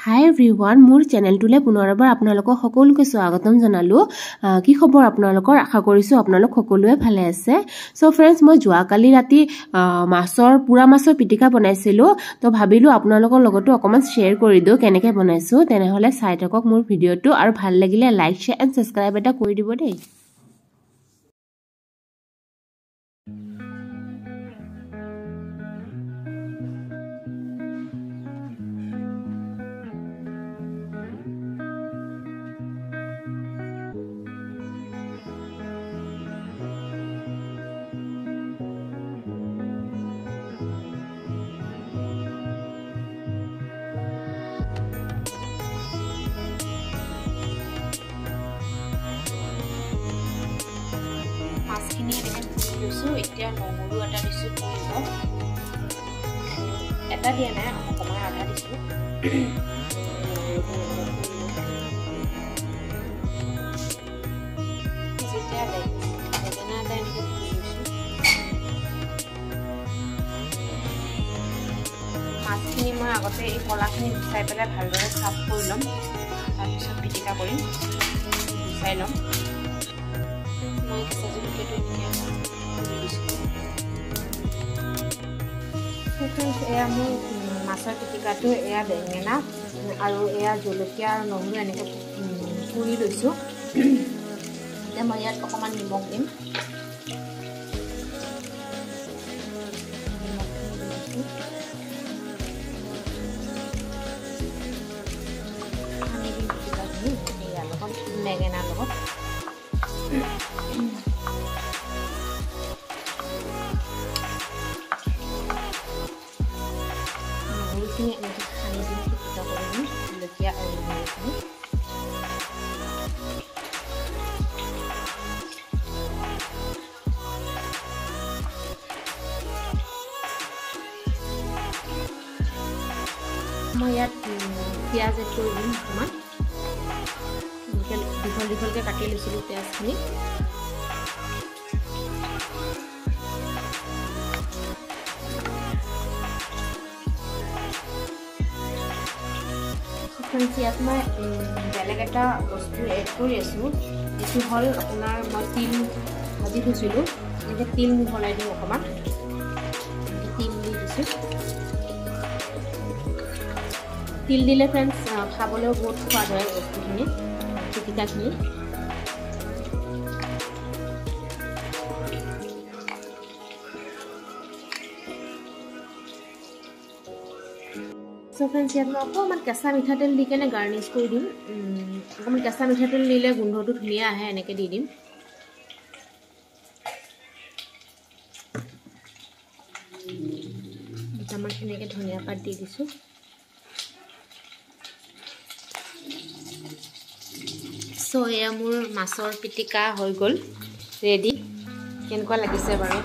Hi everyone, মোৰ চেনেলটোলে পুনৰবাৰ আপোনালোকক সকলোকে স্বাগতম জনালো। কি খবৰ আপোনালোকৰ? আশা কৰিছো আপোনালোক সকলোৱে ভালে আছে। সো फ्रेंड्स, মই যোৱাকালি ৰাতি পুৰা মাছৰ পিটিকা বনাইছিলো। তো ভাবিলো আপোনালোকৰ লগতো অকমান শেয়াৰ কৰি দিও কেনেকৈ বনাইছো। তেনেহলে চাই থাকক মোৰ ভিডিওটো আৰু ভাল লাগিলে লাইক, শেয়াৰ এণ্ড সাবস্ক্ৰাইব এটা কৰি দিব দেই। মাছখিনি এনেকৈ ধুই লৈছোঁ। এতিয়া নহৰু এটা দিছোঁ, এটা দিয়া নাই, অকণমান আধা দিছোঁ। যেতিয়া বেঙেনা এটা এনেকৈ ধুই লৈছোঁ। মাছখিনি মই আগতে এই কলাখিনি গুচাই পেলাই ভালদৰে চাফ কৰি ল'ম, তাৰপিছত পিটিকা কৰিম। গুচাই ল'ম। মই কেঁচা জলকীয়াটো এয়া মোৰ মাছৰ পিটিকাটো, এয়া বেঙেনা আৰু এয়া জলকীয়া আৰু নহৰু এনেকৈ পুৰি লৈছোঁ। এতিয়া মই ইয়াত অকণমান নিমখ দিম। সানি দিম পিটিকাখিনি ইয়াৰ লগত, বেঙেনাৰ লগত। নহৰুখিনি এনেকৈ সানি দিম, পিটিকা কৰি দিম জলকীয়া আৰু নহৰুখিনি। মই ইয়াত পিঁয়াজ এড কৰি দিম অকণমান। দীঘল দীঘলকৈ কাটি লৈছিলোঁ পিঁয়াজখিনি। ইয়াত মই বেলেগ এটা বস্তু এড কৰি আছোঁ। এইটো হ'ল আপোনাৰ, মই তিল ভাজি থৈছিলোঁ, এনেকৈ তিল মিহলাই দিওঁ অকণমান। তিল দি দিছোঁ। তিল দিলে ফ্ৰেণ্ডছ খাবলৈও বহুত সোৱাদ হয় বস্তুখিনি, পিটিকাখিনি। সো ফ্ৰেণ্ডছ, ইয়াত মই অকণমান কেঁচা মিঠাতেল দি কেনে গাৰ্নিছ কৰি দিম। অকণমান কেঁচা মিঠাতেল দিলে গোন্ধটো ধুনীয়া আহে, এনেকৈ দি দিম। দুটামান এনেকৈ ধনিয়া পাত দি দিছোঁ। চ' এয়া মোৰ মাছৰ পিটিকা হৈ গ'ল, ৰেডি। কেনেকুৱা লাগিছে বাৰু